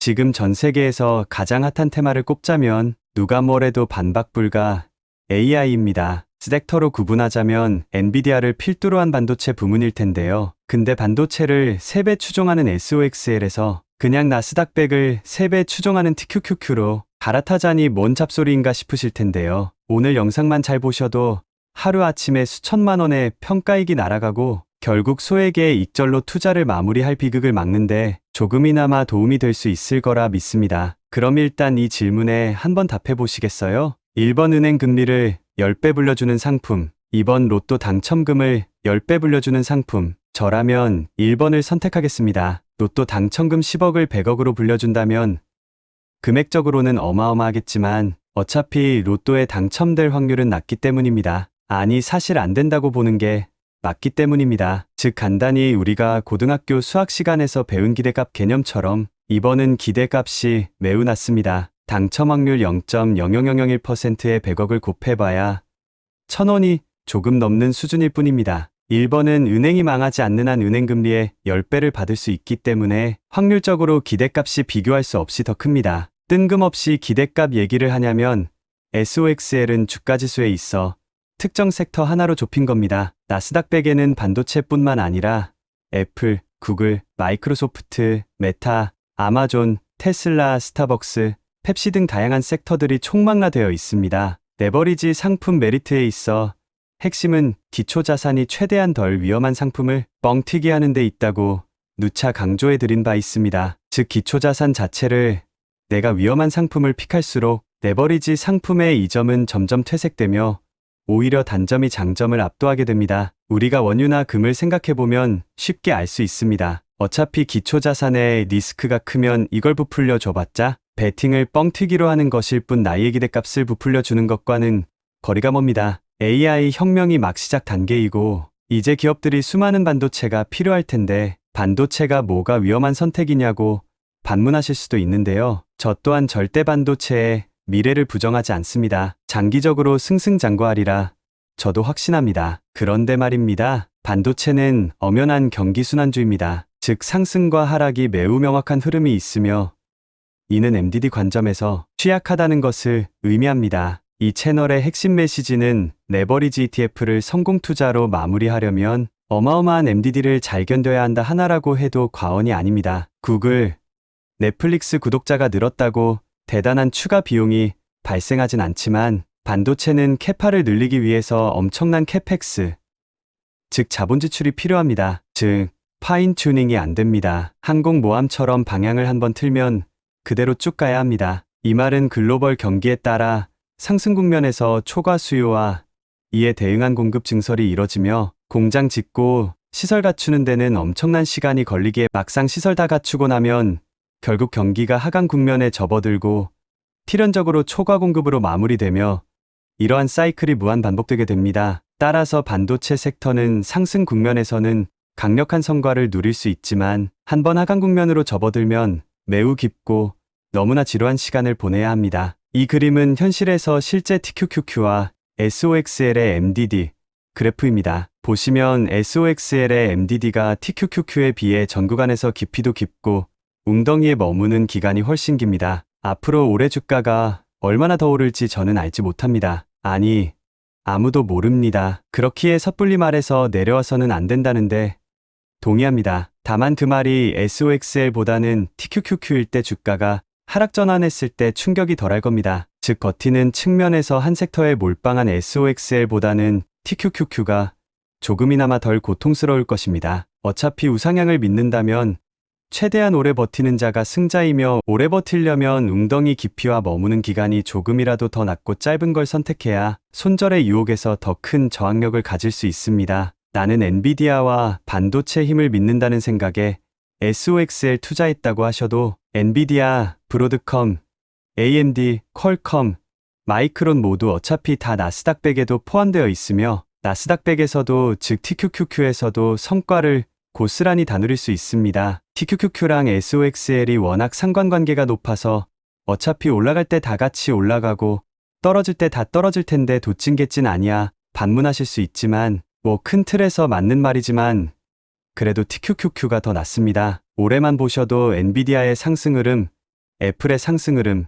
지금 전 세계에서 가장 핫한 테마를 꼽자면 누가 뭐래도 반박 불가 AI입니다. 섹터로 구분하자면 엔비디아를 필두로 한 반도체 부문일 텐데요. 근데 반도체를 3배 추종하는 SOXL에서 그냥 나스닥 100을 3배 추종하는 TQQQ로 갈아타자니 뭔 잡소리인가 싶으실 텐데요. 오늘 영상만 잘 보셔도 하루아침에 수천만 원의 평가익이 날아가고 결국 소액의 익절로 투자를 마무리할 비극을 막는데 조금이나마 도움이 될 수 있을 거라 믿습니다. 그럼 일단 이 질문에 한번 답해 보시겠어요? 1번 은행 금리를 10배 불려주는 상품, 2번 로또 당첨금을 10배 불려주는 상품. 저라면 1번을 선택하겠습니다. 로또 당첨금 10억을 100억으로 불려준다면 금액적으로는 어마어마하겠지만 어차피 로또에 당첨될 확률은 낮기 때문입니다. 아니, 사실 안 된다고 보는 게 맞기 때문입니다. 즉 간단히 우리가 고등학교 수학 시간에서 배운 기대값 개념처럼 이번은 기대값이 매우 낮습니다. 당첨 확률 0.00001%의 100억을 곱해봐야 1000원이 조금 넘는 수준일 뿐입니다. 1번은 은행이 망하지 않는 한 은행금리의 10배를 받을 수 있기 때문에 확률적으로 기대값이 비교할 수 없이 더 큽니다. 뜬금없이 기대값 얘기를 하냐면 SOXL은 주가지수에 있어 특정 섹터 하나로 좁힌 겁니다. 나스닥 100에는 반도체뿐만 아니라 애플, 구글, 마이크로소프트, 메타, 아마존, 테슬라, 스타벅스, 펩시 등 다양한 섹터들이 총망라되어 있습니다. 레버리지 상품 메리트에 있어 핵심은 기초자산이 최대한 덜 위험한 상품을 뻥튀기 하는 데 있다고 누차 강조해 드린 바 있습니다. 즉 기초자산 자체를 내가 위험한 상품을 픽할수록 레버리지 상품의 이점은 점점 퇴색되며 오히려 단점이 장점을 압도하게 됩니다. 우리가 원유나 금을 생각해보면 쉽게 알 수 있습니다. 어차피 기초자산의 리스크가 크면 이걸 부풀려 줘봤자 베팅을 뻥튀기로 하는 것일 뿐 나의 기대값을 부풀려 주는 것과는 거리가 멉니다. AI 혁명이 막 시작 단계이고 이제 기업들이 수많은 반도체가 필요할 텐데 반도체가 뭐가 위험한 선택이냐고 반문하실 수도 있는데요. 저 또한 절대 반도체의 미래를 부정하지 않습니다. 장기적으로 승승장구하리라 저도 확신합니다. 그런데 말입니다. 반도체는 엄연한 경기순환주입니다. 즉 상승과 하락이 매우 명확한 흐름이 있으며 이는 MDD 관점에서 취약하다는 것을 의미합니다. 이 채널의 핵심 메시지는 레버리지 ETF를 성공 투자로 마무리하려면 어마어마한 MDD를 잘 견뎌야 한다 하나라고 해도 과언이 아닙니다. 구글, 넷플릭스 구독자가 늘었다고 대단한 추가 비용이 발생하진 않지만 반도체는 캐파를 늘리기 위해서 엄청난 캐펙스, 즉 자본 지출이 필요합니다. 즉 파인 튜닝이 안 됩니다. 항공모함처럼 방향을 한번 틀면 그대로 쭉 가야 합니다. 이 말은 글로벌 경기에 따라 상승 국면에서 초과 수요와 이에 대응한 공급 증설이 이뤄지며 공장 짓고 시설 갖추는 데는 엄청난 시간이 걸리기에 막상 시설 다 갖추고 나면 결국 경기가 하강 국면에 접어들고 필연적으로 초과 공급으로 마무리되며 이러한 사이클이 무한 반복되게 됩니다. 따라서 반도체 섹터는 상승 국면에서는 강력한 성과를 누릴 수 있지만 한번 하강 국면으로 접어들면 매우 깊고 너무나 지루한 시간을 보내야 합니다. 이 그림은 현실에서 실제 TQQQ와 SOXL의 MDD 그래프입니다. 보시면 SOXL의 MDD가 TQQQ에 비해 전 구간에서 깊이도 깊고 웅덩이에 머무는 기간이 훨씬 깁니다. 앞으로 올해 주가가 얼마나 더 오를지 저는 알지 못합니다. 아니, 아무도 모릅니다. 그렇기에 섣불리 말해서 내려와서는 안 된다는데 동의합니다. 다만 그 말이 SOXL보다는 TQQQ일 때 주가가 하락 전환했을 때 충격이 덜할 겁니다. 즉 버티는 측면에서 한 섹터에 몰빵한 SOXL보다는 TQQQ가 조금이나마 덜 고통스러울 것입니다. 어차피 우상향을 믿는다면 최대한 오래 버티는 자가 승자이며 오래 버티려면 웅덩이 깊이와 머무는 기간이 조금이라도 더 낮고 짧은 걸 선택해야 손절의 유혹에서 더 큰 저항력을 가질 수 있습니다. 나는 엔비디아와 반도체 힘을 믿는다는 생각에 SOXL 투자했다고 하셔도 엔비디아, 브로드컴, AMD, 퀄컴, 마이크론 모두 어차피 다 나스닥 100에도 포함되어 있으며 나스닥 100에서도 즉 TQQQ에서도 성과를 고스란히 다 누릴 수 있습니다. TQQQ랑 SOXL이 워낙 상관관계가 높아서 어차피 올라갈 때 다 같이 올라가고 떨어질 때 다 떨어질 텐데 도찐개찐 아니야 반문하실 수 있지만 뭐 큰 틀에서 맞는 말이지만 그래도 TQQQ가 더 낫습니다. 올해만 보셔도 엔비디아의 상승 흐름 애플의 상승 흐름,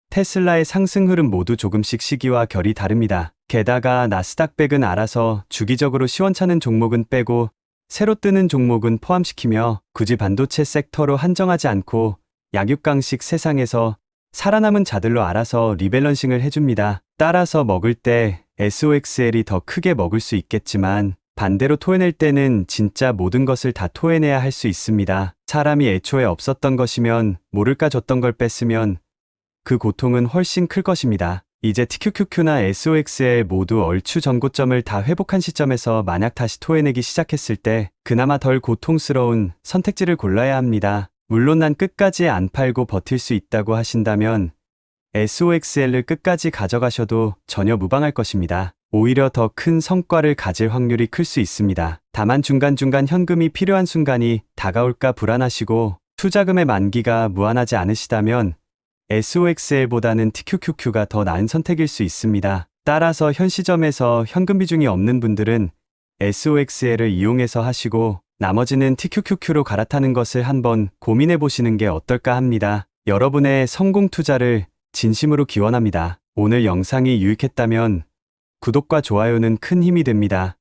테슬라의 상승 흐름 모두 조금씩 시기와 결이 다릅니다. 게다가 나스닥 100은 알아서 주기적으로 시원찮은 종목은 빼고 새로 뜨는 종목은 포함시키며 굳이 반도체 섹터로 한정하지 않고 약육강식 세상에서 살아남은 자들로 알아서 리밸런싱을 해줍니다. 따라서 먹을 때 SOXL이 더 크게 먹을 수 있겠지만 반대로 토해낼 때는 진짜 모든 것을 다 토해내야 할 수 있습니다. 사람이 애초에 없었던 것이면 모를까 줬던 걸 뺐으면 그 고통은 훨씬 클 것입니다. 이제 TQQQ나 SOXL 모두 얼추 전고점을 다 회복한 시점에서 만약 다시 토해내기 시작했을 때 그나마 덜 고통스러운 선택지를 골라야 합니다. 물론 난 끝까지 안 팔고 버틸 수 있다고 하신다면 SOXL을 끝까지 가져가셔도 전혀 무방할 것입니다. 오히려 더 큰 성과를 가질 확률이 클 수 있습니다. 다만 중간중간 현금이 필요한 순간이 다가올까 불안하시고 투자금의 만기가 무한하지 않으시다면 SOXL보다는 TQQQ가 더 나은 선택일 수 있습니다. 따라서 현 시점에서 현금 비중이 없는 분들은 SOXL을 이용해서 하시고 나머지는 TQQQ로 갈아타는 것을 한번 고민해 보시는 게 어떨까 합니다. 여러분의 성공 투자를 진심으로 기원합니다. 오늘 영상이 유익했다면 구독과 좋아요는 큰 힘이 됩니다.